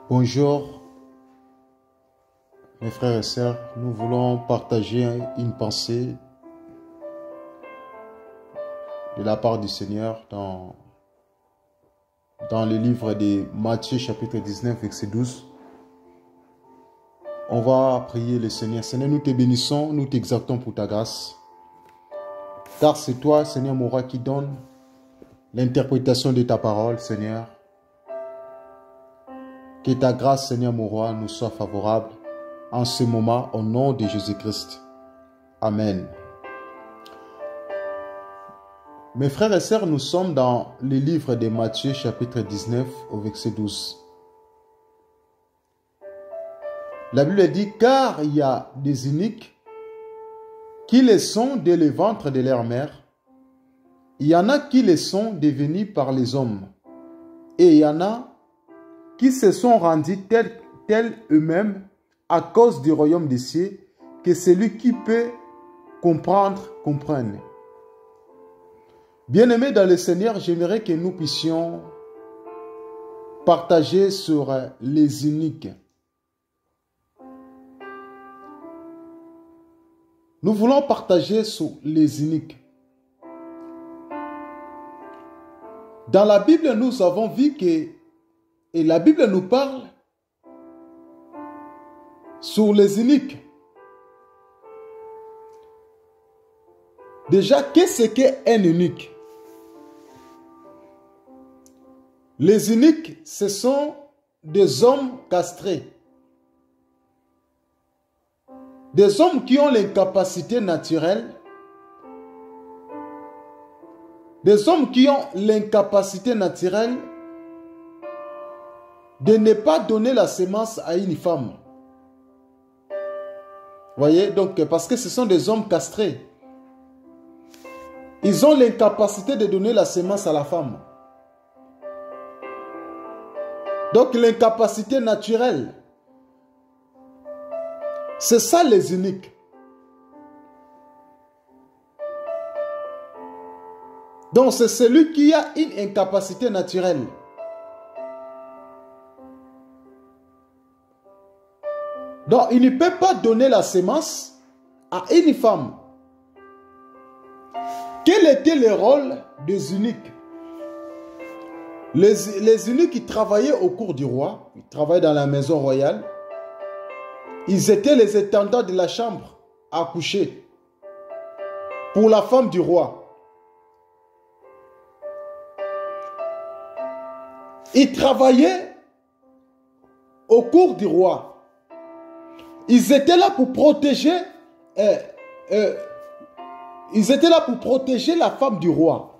Bonjour mes frères et sœurs, nous voulons partager une pensée de la part du Seigneur dans le livre de Matthieu chapitre 19 verset 12. On va prier le Seigneur. Seigneur, nous te bénissons, nous t'exaltons pour ta grâce. Car c'est toi, Seigneur mon roi, qui donne l'interprétation de ta parole, Seigneur. Que ta grâce, Seigneur mon roi, nous soit favorable en ce moment, au nom de Jésus-Christ. Amen. Mes frères et sœurs, nous sommes dans le livre de Matthieu, chapitre 19, au verset 12. La Bible dit, car il y a des iniques qui les sont dès le ventre de leur mère. Il y en a qui les sont devenus par les hommes. Et il y en a qui se sont rendus tels eux-mêmes à cause du royaume des cieux, que celui qui peut comprendre, comprenne. Bien-aimés dans le Seigneur, j'aimerais que nous puissions partager sur les iniques. Nous voulons partager sur les iniques. Dans la Bible, nous avons vu que, et la Bible nous parle sur les iniques. Déjà, qu'est-ce qu'est un inique? Les iniques, ce sont des hommes castrés. Des hommes qui ont l'incapacité naturelle. Des hommes qui ont l'incapacité naturelle de ne pas donner la sémence à une femme. Voyez, donc, parce que ce sont des hommes castrés. Ils ont l'incapacité de donner la sémence à la femme. Donc, l'incapacité naturelle. C'est ça les iniques. Donc, c'est celui qui a une incapacité naturelle. Donc, il ne peut pas donner la sémence à une femme. Quel était le rôle des eunuques? Les eunuques qui travaillaient au cour du roi, ils travaillaient dans la maison royale. Ils étaient les intendants de la chambre à coucher pour la femme du roi. Ils travaillaient au cour du roi. Ils étaient là pour protéger, la femme du roi.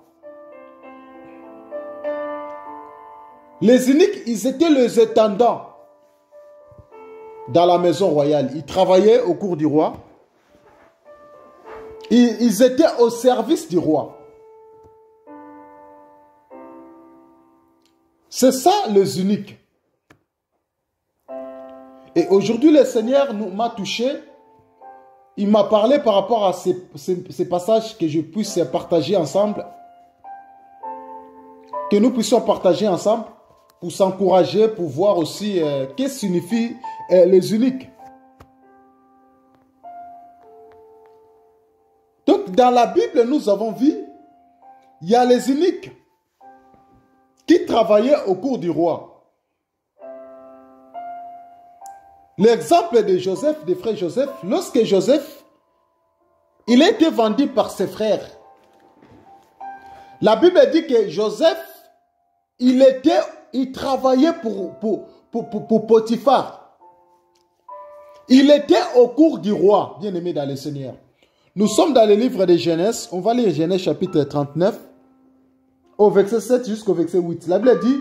Les eunuques, ils étaient les intendants dans la maison royale. Ils travaillaient au cour du roi. Ils étaient au service du roi. C'est ça les eunuques. Et aujourd'hui, le Seigneur m'a touché. Il m'a parlé par rapport à ces passages que je puisse partager ensemble. Que nous puissions partager ensemble pour s'encourager, pour voir aussi qu'est-ce que signifient les eunuques. Donc, dans la Bible, nous avons vu, il y a les eunuques qui travaillaient au cour du roi. L'exemple de Joseph, des frères Joseph, lorsque Joseph, il a été vendu par ses frères. La Bible dit que Joseph, il travaillait pour Potiphar. Il était au cour du roi, bien aimé dans le Seigneur. Nous sommes dans le livre de Genèse, on va lire Genèse chapitre 39, au verset 7 jusqu'au verset 8. La Bible dit,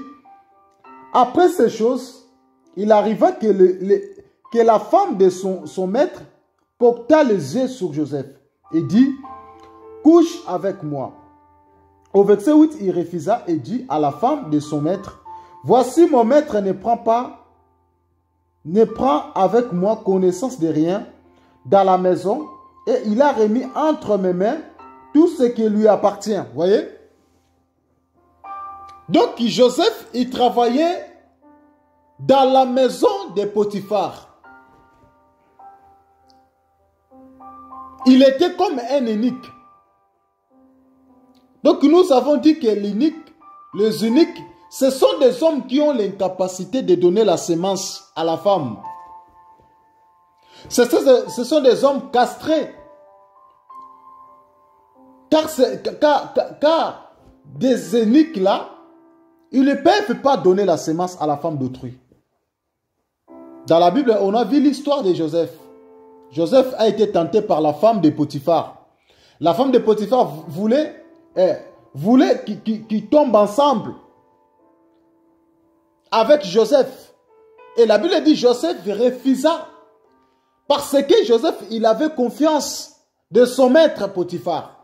après ces choses, il arriva que la femme de son maître porta les yeux sur Joseph et dit, couche avec moi. Au verset 8, il refusa et dit à la femme de son maître, voici mon maître ne prend avec moi connaissance de rien dans la maison et il a remis entre mes mains tout ce qui lui appartient. Voyez? Donc Joseph, il travaillait dans la maison de Potiphar. Il était comme un eunuque. Donc nous avons dit que les eunuques, ce sont des hommes qui ont l'incapacité de donner la semence à la femme. Ce sont des hommes castrés. Car des eunuques là, ils ne peuvent pas donner la semence à la femme d'autrui. Dans la Bible, on a vu l'histoire de Joseph. Joseph a été tenté par la femme de Potiphar. La femme de Potiphar voulait qu'ils tombent ensemble avec Joseph. Et la Bible dit Joseph refusa. Parce que Joseph, il avait confiance de son maître Potiphar.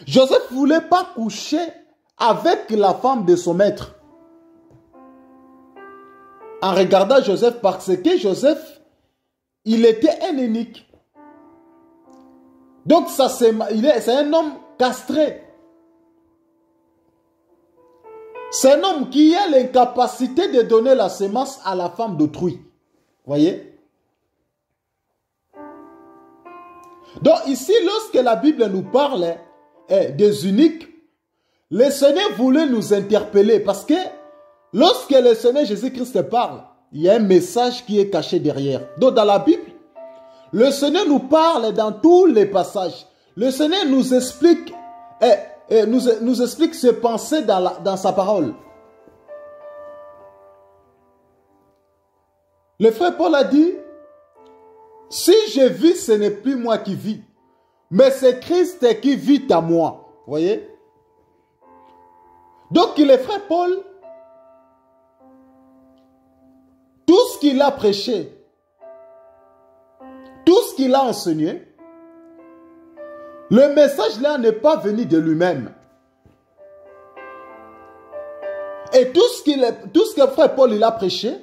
Joseph ne voulait pas coucher avec la femme de son maître. En regardant Joseph, parce que Joseph, il était un eunuque. Donc c'est un homme castré. C'est un homme qui a l'incapacité de donner la semence à la femme d'autrui. Voyez? Donc ici, lorsque la Bible nous parle des eunuques, le Seigneur voulait nous interpeller parce que lorsque le Seigneur Jésus-Christ parle, il y a un message qui est caché derrière. Donc dans la Bible, le Seigneur nous parle dans tous les passages. Le Seigneur nous explique, nous explique ses pensées dans sa parole. Le frère Paul a dit, si je vis, ce n'est plus moi qui vis, mais c'est Christ qui vit à moi. Voyez? Donc le frère Paul, tout ce qu'il a prêché, tout ce qu'il a enseigné, le message là n'est pas venu de lui-même. Et tout ce que frère Paul il a prêché,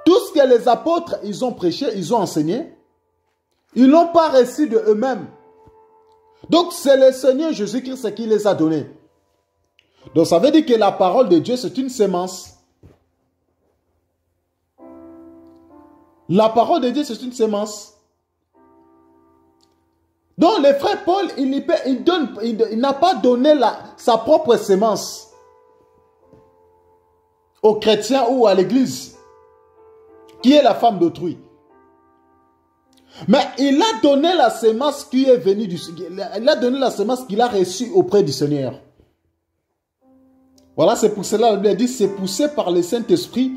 tout ce que les apôtres ils ont prêché, ils ont enseigné, ils n'ont pas reçu de eux-mêmes. Donc c'est le Seigneur Jésus-Christ qui les a donnés. Donc ça veut dire que la parole de Dieu c'est une semence. La parole de Dieu, c'est une semence. Donc, le frère Paul, il n'a pas donné sa propre semence aux chrétiens ou à l'église, qui est la femme d'autrui. Mais il a donné la semence qui est venue du Seigneur. Il a donné la semence qu'il a reçue auprès du Seigneur. Voilà, c'est pour cela, la Bible dit, c'est poussé par le Saint-Esprit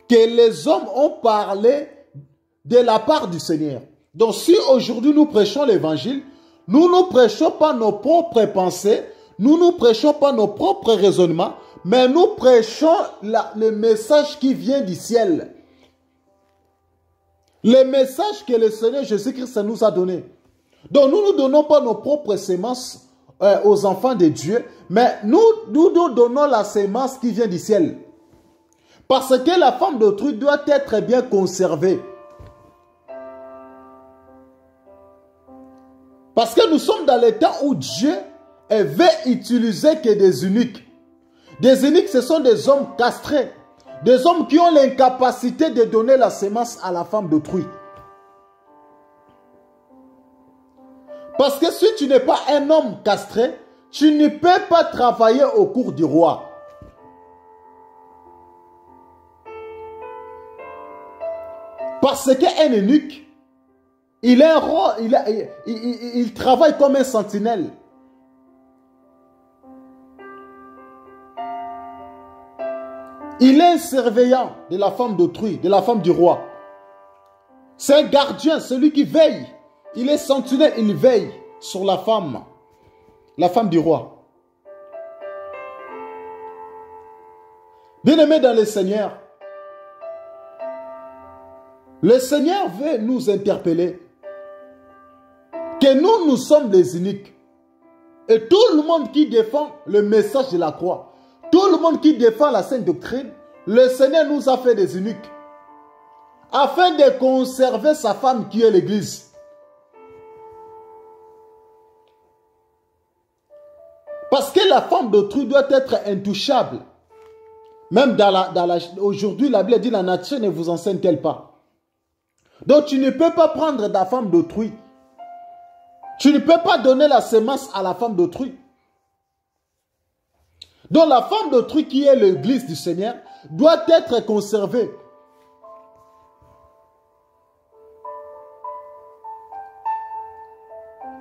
que les hommes ont parlé de la part du Seigneur. Donc si aujourd'hui nous prêchons l'évangile, nous ne prêchons pas nos propres pensées, nous ne prêchons pas nos propres raisonnements, mais nous prêchons le message qui vient du ciel. Le message que le Seigneur Jésus-Christ nous a donné. Donc nous ne donnons pas nos propres semences aux enfants de Dieu, mais nous donnons la semence qui vient du ciel. Parce que la femme d'autrui doit être bien conservée. Parce que nous sommes dans le temps où Dieu veut utiliser que des eunuques. Des eunuques, ce sont des hommes castrés. Des hommes qui ont l'incapacité de donner la semence à la femme d'autrui. Parce que si tu n'es pas un homme castré, tu ne peux pas travailler au cours du roi. Parce qu'un eunuque, il travaille comme un sentinelle. Il est un surveillant de la femme d'autrui, de la femme du roi. C'est un gardien, celui qui veille. Il est sentinelle, il veille sur la femme du roi. Bien-aimés dans le Seigneur, le Seigneur veut nous interpeller que nous sommes des eunuques. Et tout le monde qui défend le message de la croix, tout le monde qui défend la sainte doctrine, le Seigneur nous a fait des eunuques. Afin de conserver sa femme qui est l'Église. Parce que la femme d'autrui doit être intouchable. Même aujourd'hui, la Bible dit la nature ne vous enseigne-t-elle pas? Donc tu ne peux pas prendre la femme d'autrui. Tu ne peux pas donner la sémence à la femme d'autrui. Donc la femme d'autrui qui est l'église du Seigneur doit être conservée.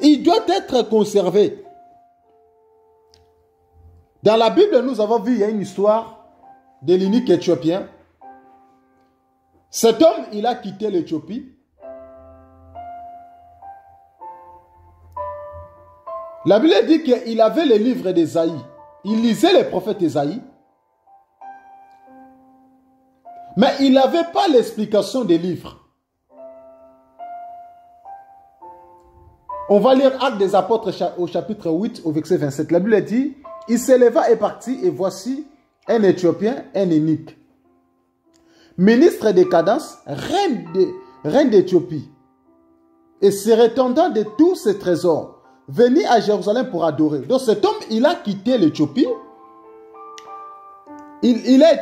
Il doit être conservé. Dans la Bible, nous avons vu, il y a une histoire de l'eunuque éthiopien. Cet homme, il a quitté l'Éthiopie. La Bible dit qu'il avait les livres d'Ésaïe. Il lisait les prophètes d'Ésaïe. Mais il n'avait pas l'explication des livres. On va lire Actes des Apôtres au chapitre 8, au verset 27. La Bible dit, il s'éleva et partit, et voici un Éthiopien, un eunuque, ministre de Cadence, reine d'Éthiopie, et se répandant de tous ses trésors, venu à Jérusalem pour adorer. Donc cet homme, il a quitté l'Éthiopie. Il a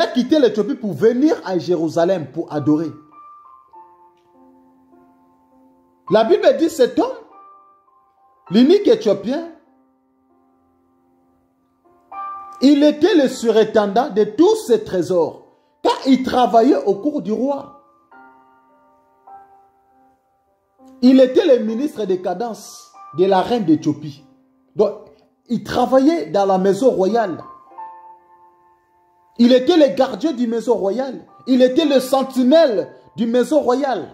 quitté l'Éthiopie pour venir à Jérusalem pour adorer. La Bible dit cet homme, l'eunuque éthiopien, il était le surintendant de tous ses trésors, car il travaillait au cours du roi. Il était le ministre de Cadence de la reine d'Éthiopie. Donc, il travaillait dans la maison royale. Il était le gardien du maison royale. Il était le sentinelle du maison royale.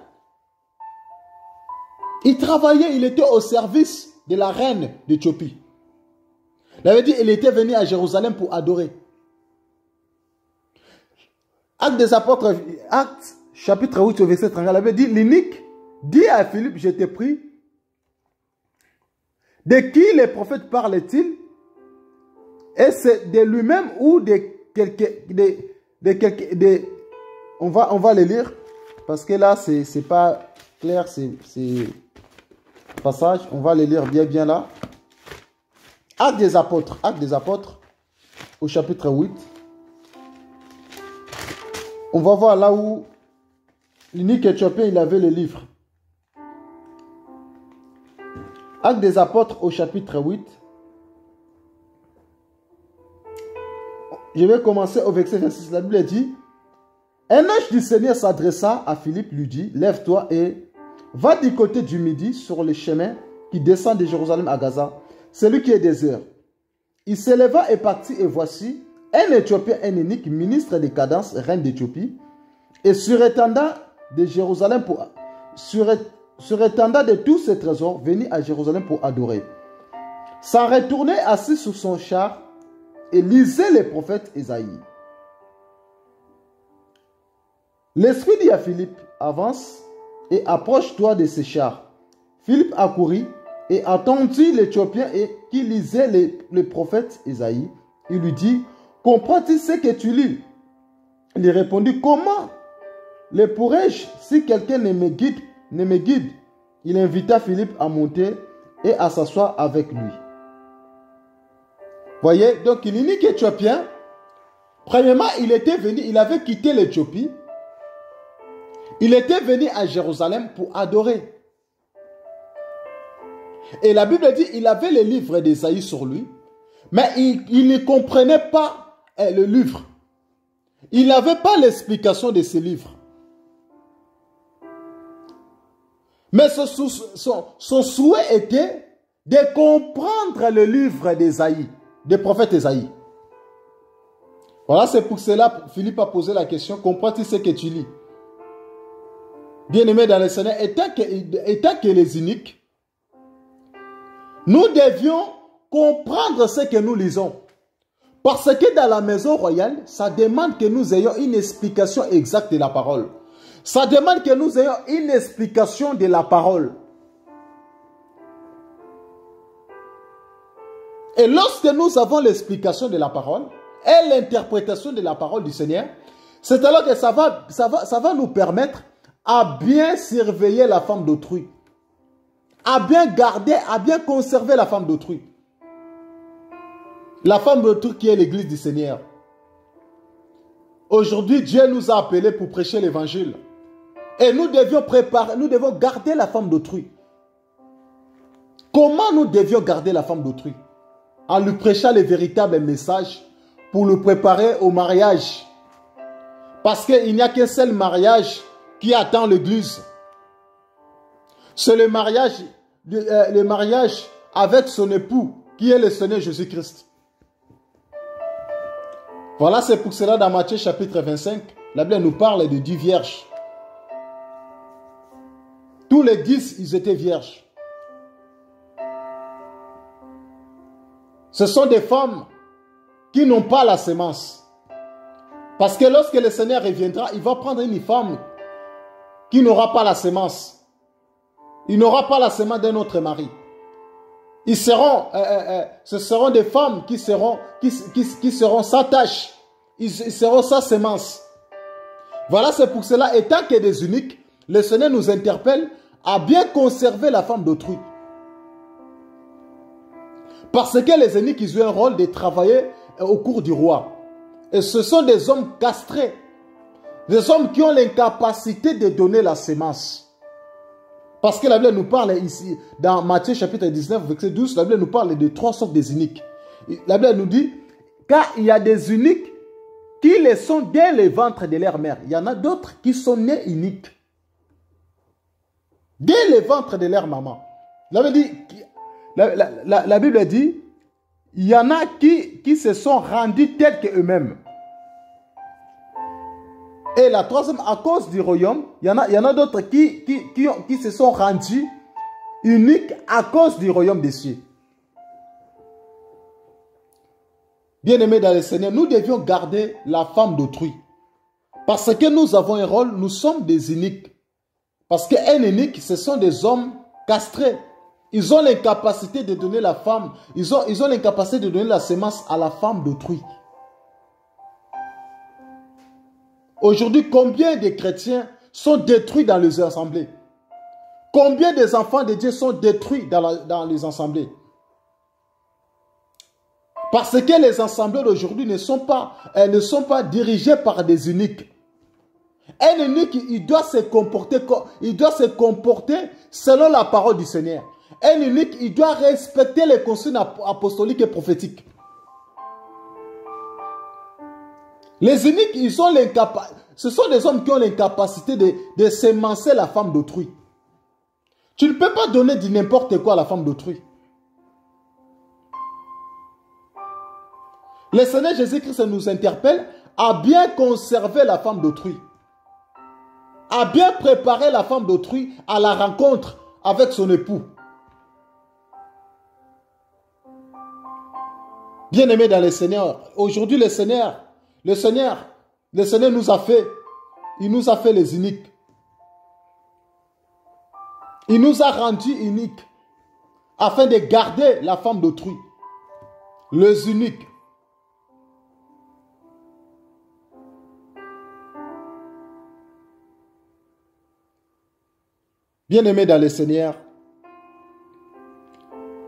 Il travaillait, il était au service de la reine d'Éthiopie. Il avait dit, il était venu à Jérusalem pour adorer. Actes des Apôtres, Actes chapitre 8, verset 30, il avait dit, l'eunuque dit à Philippe, je t'ai pris. De qui les prophètes parlent-ils? Et c'est de lui-même ou de quelqu'un, on va les lire, parce que là, c'est pas clair, c'est passage, on va les lire bien là. Actes des Apôtres, au chapitre 8. On va voir là où l'eunuque éthiopien, il avait le livre. Actes des Apôtres, au chapitre 8. Je vais commencer au verset 26. La Bible dit, un ange du Seigneur s'adressa à Philippe, lui dit, lève-toi et va du côté du midi sur le chemin qui descend de Jérusalem à Gaza, celui qui est désert. Il s'éleva et partit, et voici un Éthiopien, un eunuque, ministre de Cadence, reine d'Éthiopie, et surintendant de Jérusalem surintendant de tous ses trésors, venu à Jérusalem pour adorer. S'en retournait assis sur son char et lisait les prophètes Ésaïe. L'Esprit dit à Philippe, avance et approche-toi de ces chars. Philippe accourut et attendit l'Éthiopien qui lisait les prophètes Ésaïe. Il lui dit, comprends-tu ce que tu lis? Il lui répondit, comment le pourrais-je si quelqu'un ne me guide? Il invita Philippe à monter et à s'asseoir avec lui. Voyez, donc l'eunuque éthiopien, premièrement, il avait quitté l'Éthiopie. Il était venu à Jérusalem pour adorer. Et la Bible dit qu'il avait les livres d'Ésaïe sur lui, mais il ne comprenait pas le livre. Il n'avait pas l'explication de ces livres. Mais son souhait était de comprendre le livre d'Ésaïe, des prophètes Ésaïe. Voilà, c'est pour cela que Philippe a posé la question, comprends-tu ce que tu lis? Bien-aimés dans le Seigneur, étant que les eunuques, nous devions comprendre ce que nous lisons. Parce que dans la maison royale, ça demande que nous ayons une explication exacte de la parole. Ça demande que nous ayons une explication de la parole. Et lorsque nous avons l'explication de la parole et l'interprétation de la parole du Seigneur, c'est alors que ça va nous permettre à bien surveiller la femme d'autrui, à bien garder, à bien conserver la femme d'autrui. La femme d'autrui qui est l'église du Seigneur. Aujourd'hui, Dieu nous a appelés pour prêcher l'évangile. Et nous devions préparer, nous devons garder la femme d'autrui. Comment nous devions garder la femme d'autrui? En lui prêchant les véritables messages pour le préparer au mariage. Parce qu'il n'y a qu'un seul mariage qui attend l'église. C'est le mariage avec son époux qui est le Seigneur Jésus-Christ. Voilà, c'est pour cela dans Matthieu chapitre 25, la Bible nous parle de 10 vierges. Tous les 10, ils étaient vierges. Ce sont des femmes qui n'ont pas la sémence. Parce que lorsque le Seigneur reviendra, il va prendre une femme qui n'aura pas la sémence. Il n'aura pas la sémence d'un autre mari. Ce seront des femmes qui seront sans tache. Ils seront sans sémence. Voilà, c'est pour cela, étant que des uniques, le Seigneur nous interpelle à bien conserver la femme d'autrui. Parce que les uniques, ils ont un rôle de travailler au cours du roi. Et ce sont des hommes castrés. Des hommes qui ont l'incapacité de donner la sémence. Parce que la Bible nous parle ici, dans Matthieu chapitre 19, verset 12, la Bible nous parle de 3 sortes des uniques. La Bible nous dit, car il y a des uniques qui les sont dès le ventre de leur mère. Il y en a d'autres qui sont nés uniques. Dès le ventre de leur maman. La Bible dit, il y en a qui se sont rendus tels qu'eux-mêmes. Et la troisième, à cause du royaume, il y en a d'autres qui se sont rendus uniques à cause du royaume des cieux. Bien-aimés dans le Seigneur, nous devions garder la femme d'autrui. Parce que nous avons un rôle, nous sommes des uniques. Parce qu'un unique, ce sont des hommes castrés. Ils ont l'incapacité de donner la femme, ils ont l'incapacité de donner la sémence à la femme d'autrui. Aujourd'hui, combien de chrétiens sont détruits dans les assemblées? Combien des enfants de Dieu sont détruits dans les assemblées? Parce que les assemblées d'aujourd'hui ne sont pas dirigées par des uniques. Un unique, il doit se comporter selon la parole du Seigneur. Un unique, il doit respecter les consignes apostoliques et prophétiques. Les uniques, ce sont des hommes qui ont l'incapacité de sémencer la femme d'autrui. Tu ne peux pas donner du n'importe quoi à la femme d'autrui. Le Seigneur Jésus-Christ nous interpelle à bien conserver la femme d'autrui. À bien préparer la femme d'autrui à la rencontre avec son époux. Bien-aimés dans le Seigneur, aujourd'hui le Seigneur nous a fait, il nous a fait les uniques. Il nous a rendus uniques afin de garder la femme d'autrui. Les uniques. Bien-aimés dans le Seigneur,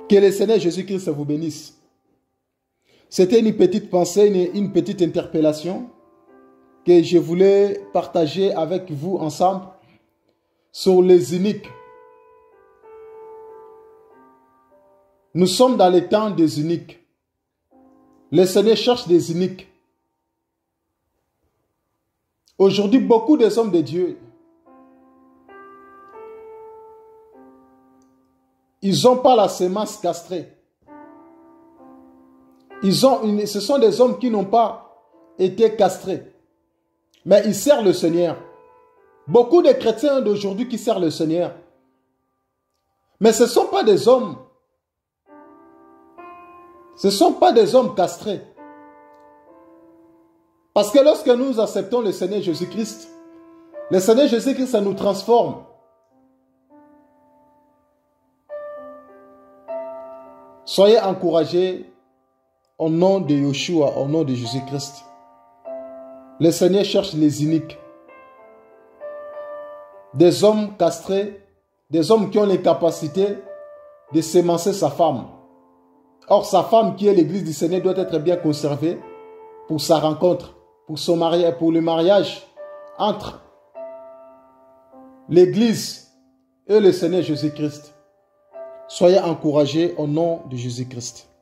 que le Seigneur Jésus-Christ vous bénisse. C'était une petite pensée, une petite interpellation que je voulais partager avec vous ensemble sur les uniques. Nous sommes dans les temps des uniques. Le Seigneur cherche des uniques. Aujourd'hui, beaucoup des hommes de Dieu, ils n'ont pas la sémence castrée. Ce sont des hommes qui n'ont pas été castrés. Mais ils servent le Seigneur. Beaucoup de chrétiens d'aujourd'hui qui servent le Seigneur. Mais ce ne sont pas des hommes. Ce ne sont pas des hommes castrés. Parce que lorsque nous acceptons le Seigneur Jésus-Christ, le Seigneur Jésus-Christ, ça nous transforme. Soyez encouragés au nom de Yeshua, au nom de Jésus-Christ. Le Seigneur cherche les uniques. Des hommes castrés, des hommes qui ont les capacités de sémencer sa femme. Or, sa femme qui est l'église du Seigneur doit être bien conservée pour sa rencontre, pour son mariage, pour le mariage entre l'église et le Seigneur Jésus-Christ. Soyez encouragés au nom de Jésus-Christ.